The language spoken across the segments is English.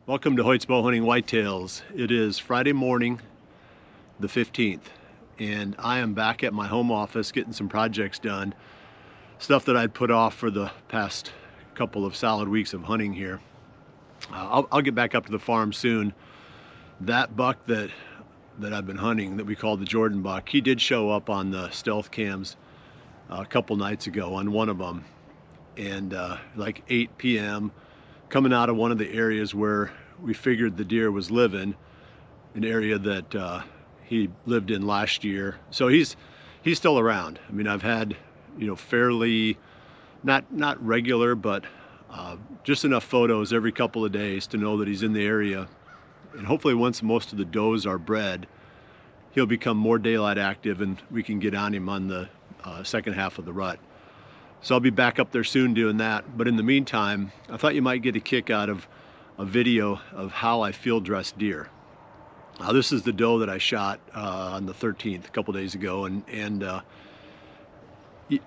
Welcome to Hoyt's Bowhunting Whitetails. It is Friday morning, the 15th, and I am back at my home office getting some projects done. Stuff that I'd put off for the past couple of solid weeks of hunting here. I'll get back up to the farm soon. That buck that I've been hunting, that we call the Jordan buck, he did show up on the stealth cams a couple nights ago on one of them, and like 8 p.m. coming out of one of the areas where we figured the deer was living, an area that he lived in last year. So he's still around. I mean, I've had, fairly not regular, but just enough photos every couple of days to know that he's in the area. And hopefully once most of the does are bred, he'll become more daylight active and we can get on him on the second half of the rut. So I'll be back up there soon doing that. But in the meantime, I thought you might get a kick out of a video of how I field dress deer. This is the doe that I shot on the 13th, a couple days ago, and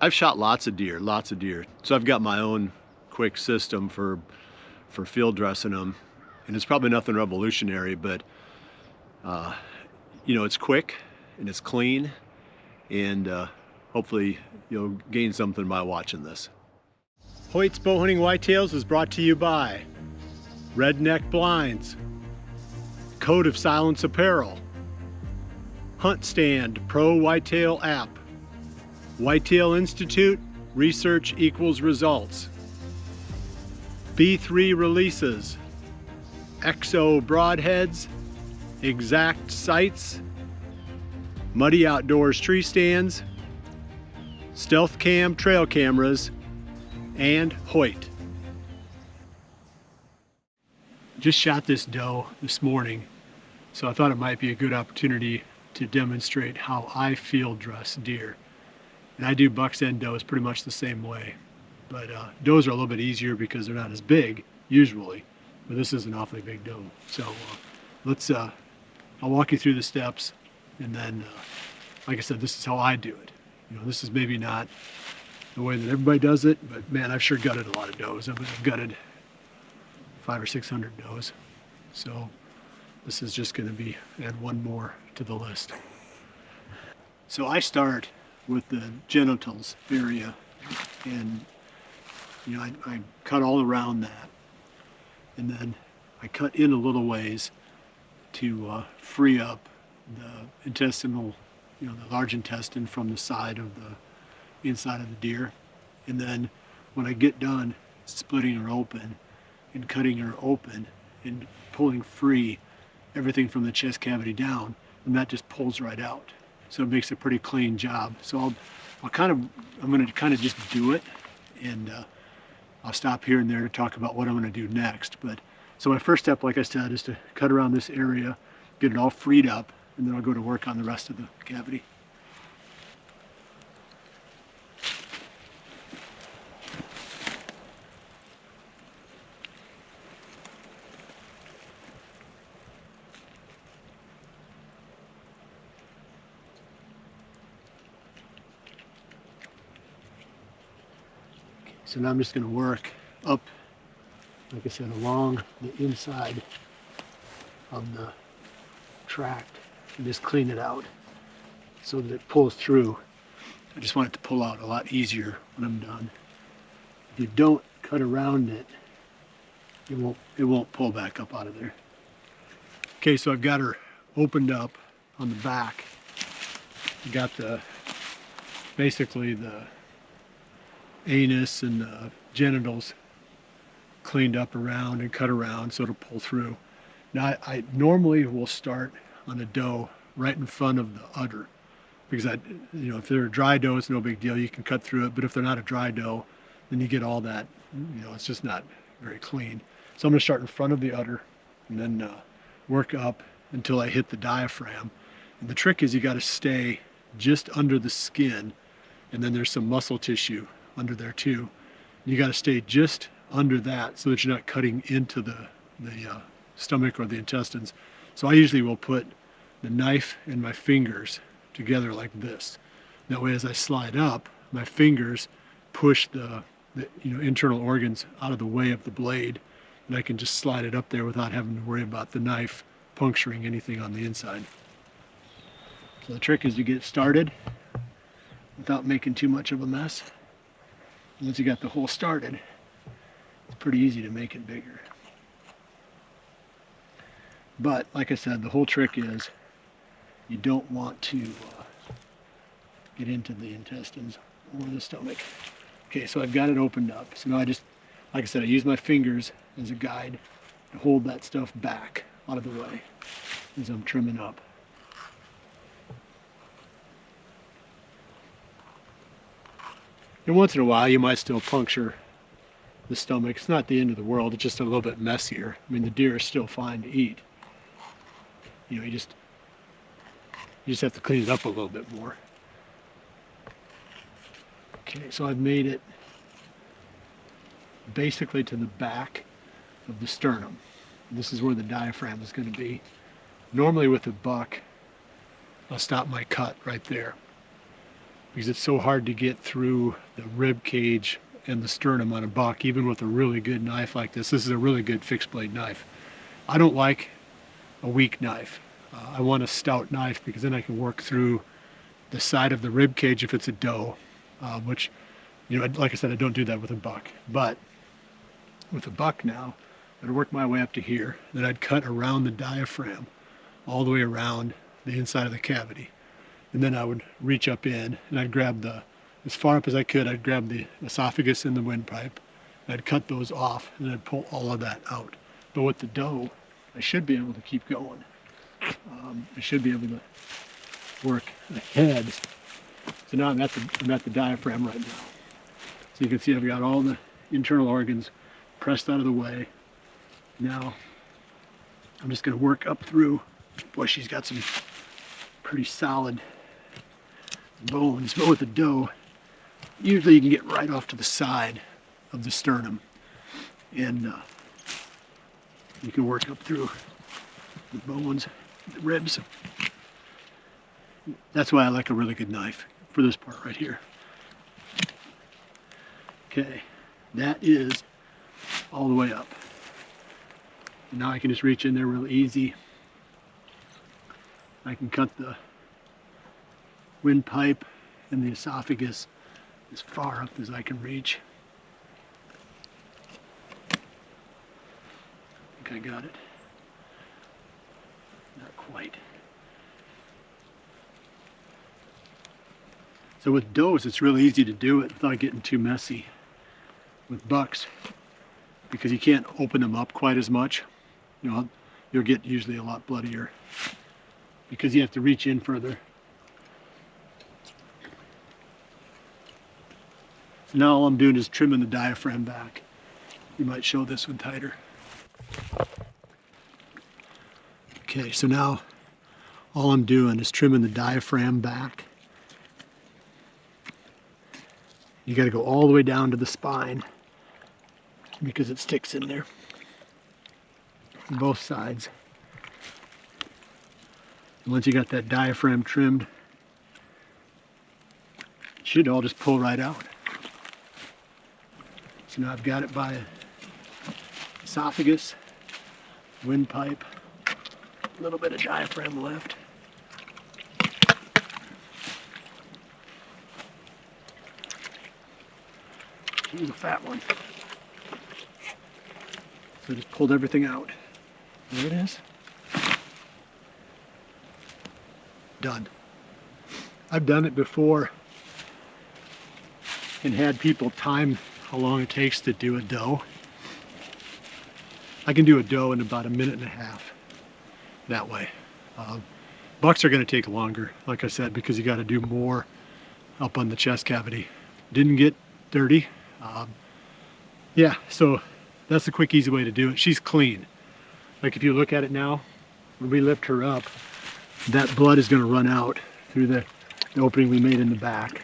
I've shot lots of deer. So I've got my own quick system for field dressing them, and it's probably nothing revolutionary, but it's quick and it's clean, and hopefully you'll gain something by watching this. Hoyt's Bowhunting Whitetails is brought to you by Redneck Blinds, Code of Silence Apparel, Hunt Stand Pro Whitetail App, Whitetail Institute, Research Equals Results, B3 Releases, XO Broadheads, Exact Sights, Muddy Outdoors Tree Stands, Stealth Cam Trail Cameras, and Hoyt. Just shot this doe this morning, so I thought it might be a good opportunity to demonstrate how I field dress deer. And I do bucks and does pretty much the same way, but does are a little bit easier because they're not as big usually, but this is an awfully big doe. So I'll walk you through the steps, and then like I said, this is how I do it. This is maybe not the way that everybody does it, but man, I've sure gutted a lot of does. I've gutted 500 or 600 does. So this is just going to be add one more to the list. So I start with the genitals area, and I cut all around that, and then I cut in a little ways to free up the intestinal, the large intestine from the side of the inside of the deer. And then when I get done splitting her open and cutting her open and pulling free everything from the chest cavity down, and that just pulls right out. So it makes a pretty clean job. So I'm going to kind of just do it, and I'll stop here and there to talk about what I'm going to do next. But so my first step, like I said, is to cut around this area, get it all freed up, and then I'll go to work on the rest of the cavity. So now I'm just going to work up, like I said, along the inside of the tract and just clean it out so that it pulls through. I just want it to pull out a lot easier when I'm done. If you don't cut around it, it won't pull back up out of there. Okay, so I've got her opened up on the back. Got basically the anus and the genitals cleaned up around and cut around so it'll pull through. Now I normally will start on a doe right in front of the udder, because if they're a dry doe, it's no big deal, you can cut through it. But if they're not a dry doe, then you get all that, it's just not very clean. So I'm going to start in front of the udder and then work up until I hit the diaphragm. And the trick is you got to stay just under the skin, and then there's some muscle tissue under there too. You got to stay just under that so that you're not cutting into the stomach or the intestines. So I usually will put the knife and my fingers together like this. That way, as I slide up, my fingers push the internal organs out of the way of the blade, and I can just slide it up there without having to worry about the knife puncturing anything on the inside. So the trick is to get started without making too much of a mess. Once you got the hole started, it's pretty easy to make it bigger. But like I said, the whole trick is you don't want to get into the intestines or the stomach. Okay, so I've got it opened up. So now I just, like I said, I use my fingers as a guide to hold that stuff back out of the way as I'm trimming up. And once in a while you might still puncture the stomach. It's not the end of the world, it's just a little bit messier. I mean, the deer is still fine to eat. You know, you just have to clean it up a little bit more. Okay, so I've made it basically to the back of the sternum. This is where the diaphragm is going to be. Normally with a buck, I'll stop my cut right there because it's so hard to get through the rib cage and the sternum on a buck, even with a really good knife like this. This is a really good fixed blade knife. I don't like a weak knife. I want a stout knife because then I can work through the side of the rib cage if it's a doe, which, you know, like I said, I don't do that with a buck. But with a buck now, I'd work my way up to here, then I'd cut around the diaphragm all the way around the inside of the cavity, and then I would reach up in and I'd grab as far up as I could, I'd grab the esophagus and the windpipe, and I'd cut those off and I'd pull all of that out. But with the doe, I should be able to keep going. I should be able to work ahead. So now I'm at the diaphragm right now. So you can see I've got all the internal organs pressed out of the way. Now I'm just going to work up through. Boy, she's got some pretty solid bones. But with the doe, usually you can get right off to the side of the sternum, and you can work up through the bones, the ribs. That's why I like a really good knife for this part right here. Okay, that is all the way up. And now I can just reach in there real easy. I can cut the windpipe and the esophagus as far up as I can reach. I think I got it. Not quite. So with does, it's really easy to do it without getting too messy. With bucks, because you can't open them up quite as much, you know, you'll get usually a lot bloodier because you have to reach in further. So now all I'm doing is trimming the diaphragm back. You might show this one tighter. Okay, so now all I'm doing is trimming the diaphragm back. You got to go all the way down to the spine because it sticks in there on both sides. And once you got that diaphragm trimmed, it should all just pull right out. So now I've got it by esophagus, windpipe, a little bit of diaphragm left. Here's a fat one. So I just pulled everything out. There it is. Done. I've done it before and had people time how long it takes to do a doe. I can do a doe in about 1.5 minutes that way. Bucks are going to take longer, like I said, because you got to do more up on the chest cavity. Didn't get dirty. Yeah, so that's the quick, easy way to do it. She's clean. Like if you look at it now, when we lift her up, that blood is going to run out through the opening we made in the back.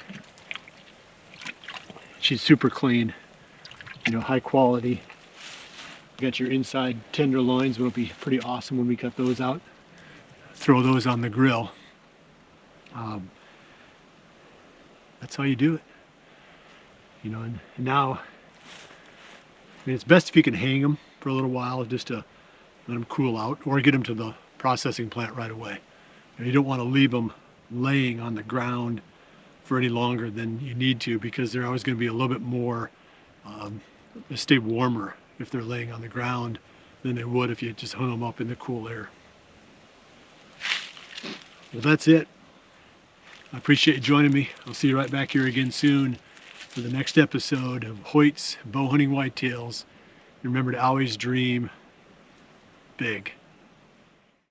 She's super clean, you know, high quality. You got your inside tenderloins, will be pretty awesome when we cut those out. Throw those on the grill. That's how you do it. You know, and now, I mean, it's best if you can hang them for a little while just to let them cool out, or get them to the processing plant right away. And you don't want to leave them laying on the ground for any longer than you need to, because they're always going to be a little bit more, stay warmer if they're laying on the ground than they would if you just hung them up in the cool air. Well, that's it. I appreciate you joining me. I'll see you right back here again soon for the next episode of Hoyt's Bow Hunting Whitetails. Remember to always dream big.